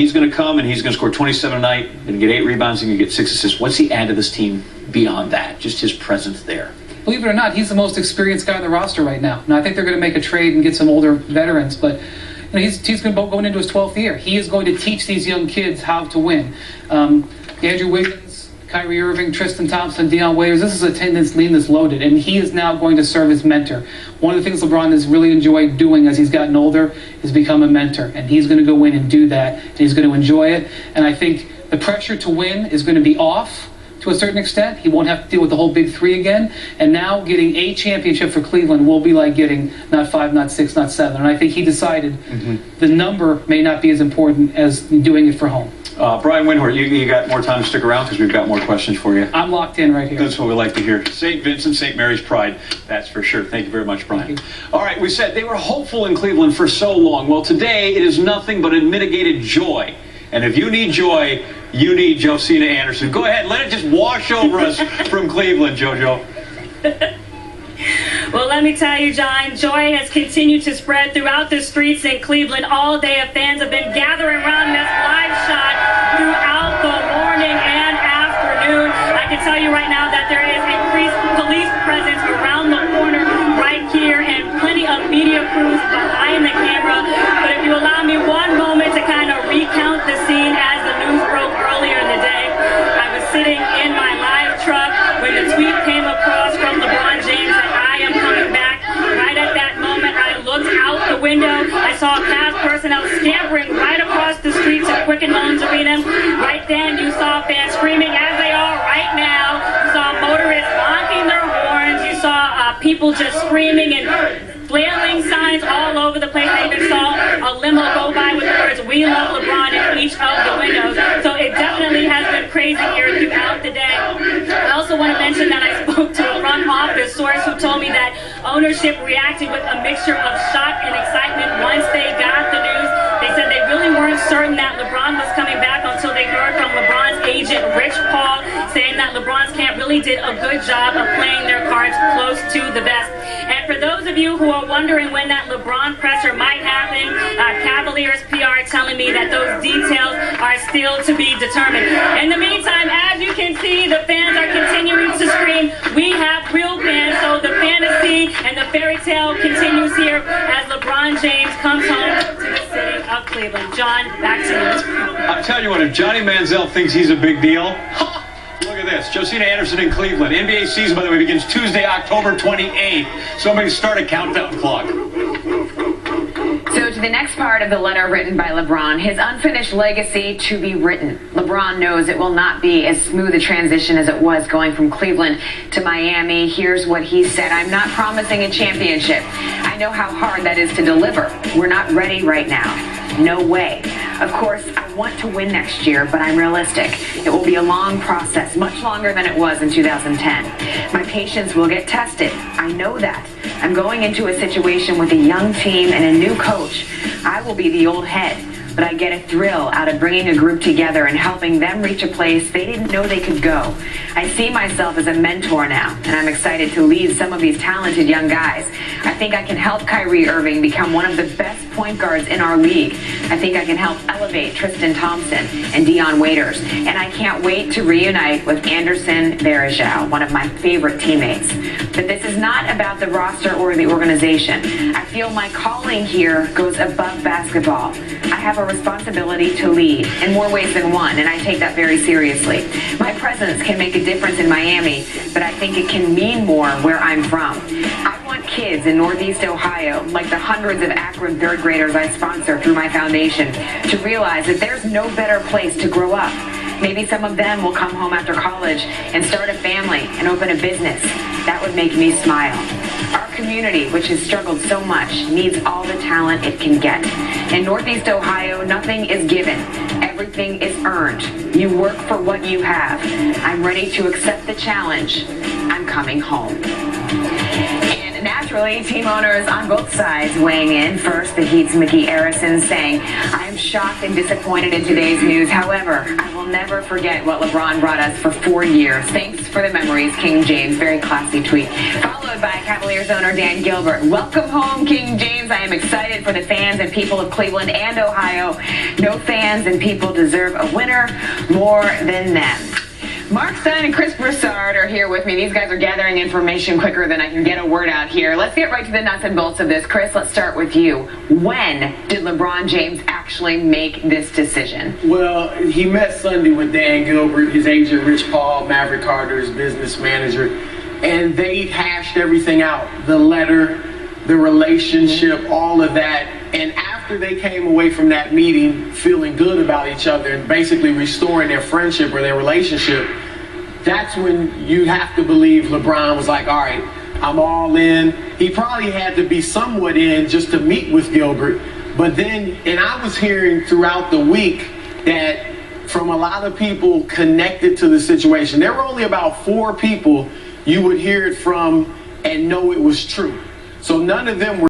He's going to come and he's going to score 27 a night and get 8 rebounds and you get 6 assists. What's he add to this team beyond that? Just his presence there. Believe it or not, he's the most experienced guy on the roster right now. Now, I think they're going to make a trade and get some older veterans, but he's going into his 12th year. He is going to teach these young kids how to win. Andrew Wiggins, Kyrie Irving, Tristan Thompson, Dion Waiters, this is a team that's lean, that's loaded, and he is now going to serve as mentor. One of the things LeBron has really enjoyed doing as he's gotten older is become a mentor, and he's going to go in and do that, and he's going to enjoy it. And I think the pressure to win is going to be off to a certain extent. He won't have to deal with the whole big three again. And now getting a championship for Cleveland will be like getting not 5, not 6, not 7. And I think he decided the number may not be as important as doing it for home. Brian Windhorst, you got more time to stick around because we've got more questions for you. I'm locked in right here. That's what we like to hear. St. Vincent, St. Mary's pride, that's for sure. Thank you very much, Brian. All right, we said they were hopeful in Cleveland for so long. Well, today it is nothing but unmitigated joy. And if you need joy, you need Josina Anderson. Go ahead, let it just wash over us from Cleveland, JoJo. Well, let me tell you, John, joy has continued to spread throughout the streets in Cleveland all day. Fans have been gathering around this live shot throughout the morning and afternoon. I can tell you right now that there is increased police presence around the corner right here and plenty of media crews behind the camera. But if you allow me one moment to kind of recount the scene as the news broke earlier in the day, I was sitting in my live truck when the tweet came across from LeBron James that I am coming back. Right at that moment, I looked out the window. I saw Cavs personnel scampering right across the street to Quicken Loans Arena. Right then, you saw fans screaming as they are right now. You saw motorists honking their horns. You saw people just screaming and flailing signs all over the place. I even saw a limo go by with the words, "We love LeBron" in each of the windows. So it definitely has been crazy here throughout the day. I also want to mention that I spoke to a front office source who told me that ownership reacted with a mixture of shock and excitement once they got the news. They said they really weren't certain that LeBron was coming back until they heard from LeBron's agent, Rich Paul, saying that LeBron's camp really did a good job of playing their cards close to the vest. And for those of you who are wondering when that LeBron presser might happen, Cavaliers PR telling me that those details are still to be determined. In the meantime, as you can see, the fans are continuing to scream, "We have real fans," so the fantasy and the fairy tale continues here as LeBron James comes home to the city of Cleveland. John, back to you. I'll tell you what, if Johnny Manziel thinks he's a big deal, look at this. Josina Anderson in Cleveland. NBA season, by the way, begins Tuesday, October 28th. Somebody start a countdown clock. So to the next part of the letter written by LeBron, his unfinished legacy to be written. LeBron knows it will not be as smooth a transition as it was going from Cleveland to Miami. Here's what he said: "I'm not promising a championship. I know how hard that is to deliver. We're not ready right now. No way. Of course, I want to win next year, but I'm realistic. It will be a long process, much longer than it was in 2010. My patience will get tested. I know that. I'm going into a situation with a young team and a new coach. I will be the old head, but I get a thrill out of bringing a group together and helping them reach a place they didn't know they could go. I see myself as a mentor now, and I'm excited to lead some of these talented young guys. I think I can help Kyrie Irving become one of the best point guards in our league. I think I can help elevate Tristan Thompson and Dion Waiters, and I can't wait to reunite with Anderson Varejao, one of my favorite teammates. But this is not about the roster or the organization. I feel my calling here goes above basketball. I have a responsibility to lead in more ways than one, and I take that very seriously. My presence can make a difference in Miami, but I think it can mean more where I'm from. I want kids in Northeast Ohio, like the hundreds of Akron third graders I sponsor through my foundation, to realize that there's no better place to grow up. Maybe some of them will come home after college and start a family and open a business. That would make me smile. Our community, which has struggled so much, needs all the talent it can get. In Northeast Ohio, nothing is given. Everything is earned. You work for what you have. I'm ready to accept the challenge. I'm coming home." And Naturally, team owners on both sides weighing in. First, the Heat's Mickey Arison saying, "I am shocked and disappointed in today's news. However, I will never forget what LeBron brought us for 4 years. Thanks for the memories, King James." Very classy tweet. Followed by Cavaliers owner Dan Gilbert. "Welcome home, King James. I am excited for the fans and people of Cleveland and Ohio. No fans and people deserve a winner more than them." Mark Stein and Chris Broussard are here with me. These guys are gathering information quicker than I can get a word out here. Let's get right to the nuts and bolts of this. Chris, let's start with you. When did LeBron James actually make this decision? Well, he met Sunday with Dan Gilbert, his agent Rich Paul, Maverick Carter's business manager, and they hashed everything out. The letter, the relationship, all of that. And after they came away from that meeting feeling good about each other and basically restoring their friendship or their relationship, that's when you have to believe LeBron was like, all right, I'm all in. He probably had to be somewhat in just to meet with Gilbert. But then, and I was hearing throughout the week that from a lot of people connected to the situation, there were only about 4 people you would hear it from and know it was true. So none of them were